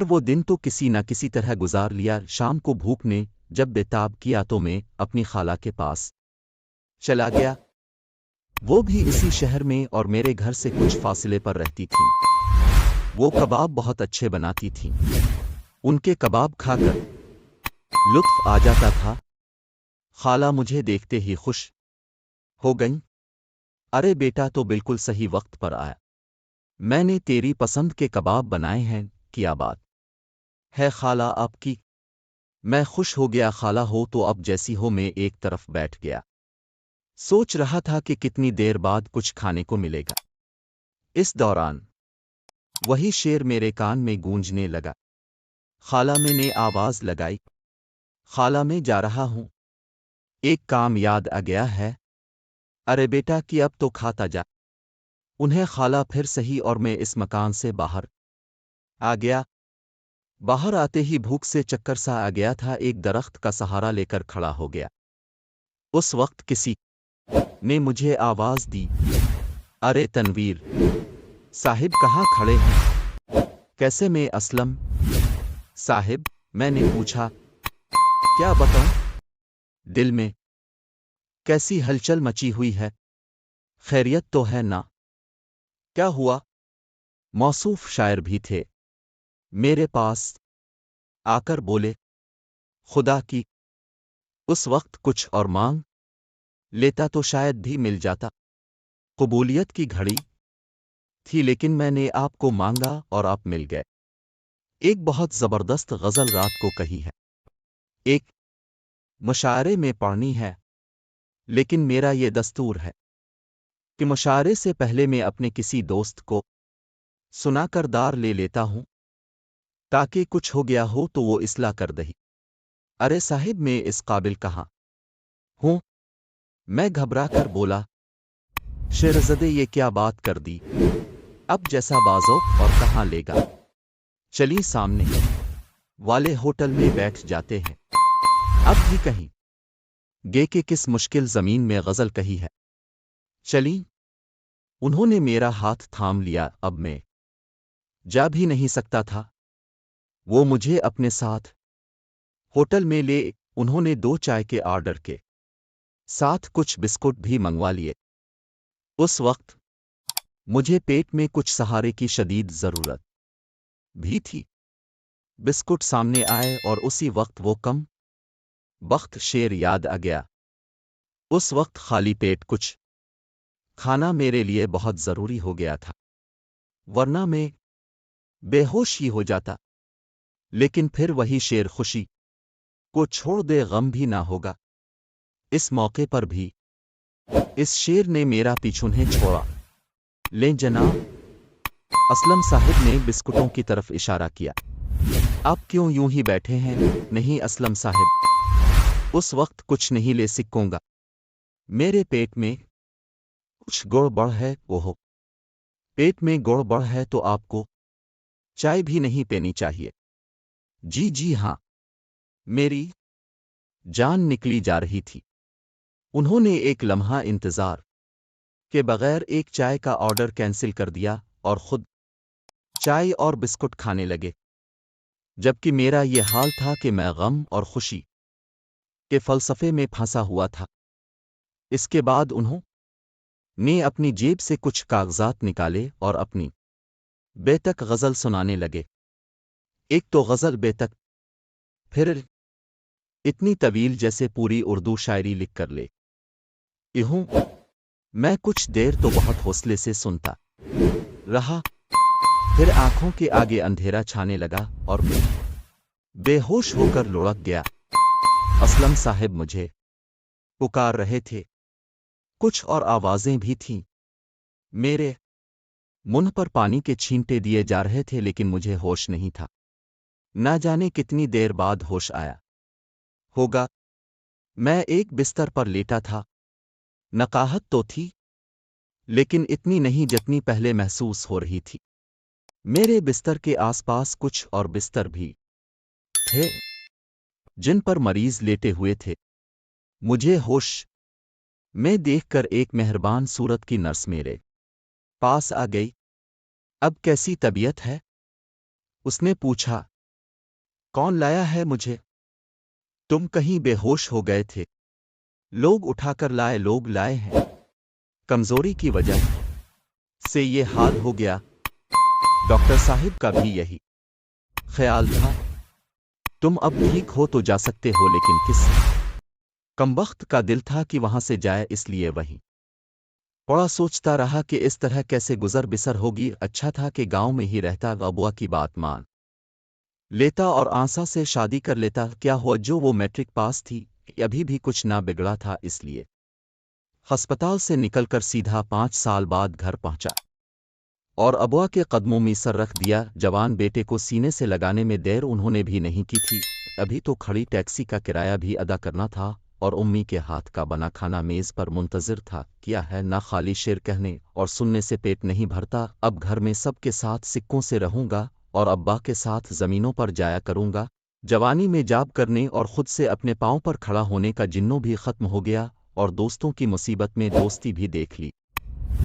وہ دن تو کسی نہ کسی طرح گزار لیا۔ شام کو بھوک نے جب بےتاب کیا تو میں اپنی خالہ کے پاس چلا گیا۔ وہ بھی اسی شہر میں اور میرے گھر سے کچھ فاصلے پر رہتی تھیں۔ وہ کباب بہت اچھے بناتی تھیں۔ ان کے کباب کھا کر لطف آ جاتا تھا۔ خالہ مجھے دیکھتے ہی خوش ہو گئیں۔ ارے بیٹا تو بالکل صحیح وقت پر آیا۔ میں نے تیری پسند کے کباب بنائے ہیں، کیا بات ہے خالہ آپ کی؟ میں خوش ہو گیا۔ خالہ ہو تو اب جیسی ہو۔ میں ایک طرف بیٹھ گیا، سوچ رہا تھا کہ کتنی دیر بعد کچھ کھانے کو ملے گا۔ اس دوران وہی شعر میرے کان میں گونجنے لگا۔ خالہ میں نے آواز لگائی، خالہ میں جا رہا ہوں، ایک کام یاد آ گیا ہے۔ ارے بیٹا کہ اب تو کھاتا جا۔ انہیں خالہ پھر سہی اور میں اس مکان سے باہر آ گیا۔ باہر آتے ہی بھوک سے چکر سا آ گیا تھا۔ ایک درخت کا سہارا لے کر کھڑا ہو گیا۔ اس وقت کسی نے مجھے آواز دی، ارے تنویر صاحب کہاں کھڑے ہیں؟ کیسے میں اسلم صاحب؟ میں نے پوچھا۔ کیا بتاؤں؟ دل میں کیسی ہلچل مچی ہوئی ہے۔ خیریت تو ہے نا؟ کیا ہوا؟ موصوف شاعر بھی تھے، میرے پاس آ کر بولے، خدا کی اس وقت کچھ اور مانگ لیتا تو شاید بھی مل جاتا۔ قبولیت کی گھڑی تھی لیکن میں نے آپ کو مانگا اور آپ مل گئے۔ ایک بہت زبردست غزل رات کو کہی ہے، ایک مشاعرے میں پڑھنی ہے، لیکن میرا یہ دستور ہے کہ مشاعرے سے پہلے میں اپنے کسی دوست کو سنا کر دار لے لیتا ہوں تاکہ کچھ ہو گیا ہو تو وہ اصلاح کر دہی۔ ارے صاحب میں اس قابل کہاں ہوں؟ میں گھبرا کر بولا، شہرزادے یہ کیا بات کر دی؟ اب جیسا بازوق اور کہاں لے گا؟ چلی سامنے والے ہوٹل میں بیٹھ جاتے ہیں۔ اب بھی کہیں گے کہ کس مشکل زمین میں غزل کہی ہے۔ چلی انہوں نے میرا ہاتھ تھام لیا۔ اب میں جا بھی نہیں سکتا تھا۔ وہ مجھے اپنے ساتھ ہوٹل میں لے، انہوں نے 2 چائے کے آرڈر کے ساتھ کچھ بسکٹ بھی منگوا لیے۔ اس وقت مجھے پیٹ میں کچھ سہارے کی شدید ضرورت بھی تھی۔ بسکٹ سامنے آئے اور اسی وقت وہ کم بخت شعر یاد آ گیا۔ اس وقت خالی پیٹ کچھ کھانا میرے لیے بہت ضروری ہو گیا تھا، ورنہ میں بے ہوش ہی ہو جاتا۔ لیکن پھر وہی شعر، خوشی کو چھوڑ دے غم بھی نہ ہوگا۔ اس موقع پر بھی اس شعر نے میرا پیچھا نہیں چھوڑا۔ لیں جناب، اسلم صاحب نے بسکٹوں کی طرف اشارہ کیا۔ آپ کیوں یوں ہی بیٹھے ہیں؟ نہیں اسلم صاحب، اس وقت کچھ نہیں لے سکوں گا، میرے پیٹ میں کچھ گڑبڑ ہے۔ وہ پیٹ میں گڑبڑ ہے تو آپ کو چائے بھی نہیں پینی چاہیے۔ جی ہاں، میری جان نکلی جا رہی تھی۔ انہوں نے ایک لمحہ انتظار کے بغیر ایک چائے کا آرڈر کینسل کر دیا اور خود چائے اور بسکٹ کھانے لگے، جبکہ میرا یہ حال تھا کہ میں غم اور خوشی کے فلسفے میں پھنسا ہوا تھا۔ اس کے بعد انہوں نے اپنی جیب سے کچھ کاغذات نکالے اور اپنی بے تک غزل سنانے لگے۔ ایک تو غزل بے تک، پھر اتنی طویل جیسے پوری اردو شاعری لکھ کر لے ہوں۔ میں کچھ دیر تو بہت حوصلے سے سنتا رہا، پھر آنکھوں کے آگے اندھیرا چھانے لگا اور میں بے ہوش ہو کر لڑک گیا۔ اسلم صاحب مجھے پکار رہے تھے، کچھ اور آوازیں بھی تھیں، میرے منہ پر پانی کے چھینٹے دیے جا رہے تھے، لیکن مجھے ہوش نہیں تھا۔ نہ جانے کتنی دیر بعد ہوش آیا ہوگا۔ میں ایک بستر پر لیٹا تھا، نقاہت تو تھی لیکن اتنی نہیں جتنی پہلے محسوس ہو رہی تھی۔ میرے بستر کے آس پاس کچھ اور بستر بھی تھے جن پر مریض لیٹے ہوئے تھے۔ مجھے ہوش میں دیکھ کر ایک مہربان صورت کی نرس میرے پاس آ گئی۔ اب کیسی طبیعت ہے؟ اس نے پوچھا۔ کون لایا ہے مجھے؟ تم کہیں بے ہوش ہو گئے تھے؟ لوگ اٹھا کر لائے، لوگ لائے ہیں۔ کمزوری کی وجہ سے یہ حال ہو گیا۔ ڈاکٹر صاحب کا بھی یہی خیال تھا۔ تم اب ٹھیک ہو تو جا سکتے ہو، لیکن کس کمبخت کا دل تھا کہ وہاں سے جائے، اس لیے وہیں بڑا سوچتا رہا کہ اس طرح کیسے گزر بسر ہوگی۔ اچھا تھا کہ گاؤں میں ہی رہتا، ابوا کی بات مان لیتا اور آنسا سے شادی کر لیتا۔ کیا ہوا، جو وہ میٹرک پاس تھی، ابھی بھی کچھ نہ بگڑا تھا، اس لیے ہسپتال سے نکل کر سیدھا 5 سال بعد گھر پہنچا اور ابوا کے قدموں میں سر رکھ دیا۔ جوان بیٹے کو سینے سے لگانے میں دیر انہوں نے بھی نہیں کی تھی، ابھی تو کھڑی ٹیکسی کا کرایہ بھی ادا کرنا تھا اور امی کے ہاتھ کا بنا کھانا میز پر منتظر تھا۔ کیا ہے، نہ خالی شعر کہنے اور سننے سے پیٹ نہیں بھرتا، اب گھر میں سب کے ساتھ سکوں سے رہوں گا اور ابا کے ساتھ زمینوں پر جایا کروں گا۔ جوانی میں جاب کرنے اور خود سے اپنے پاؤں پر کھڑا ہونے کا جنوں بھی ختم ہو گیا اور دوستوں کی مصیبت میں دوستی بھی دیکھ لی۔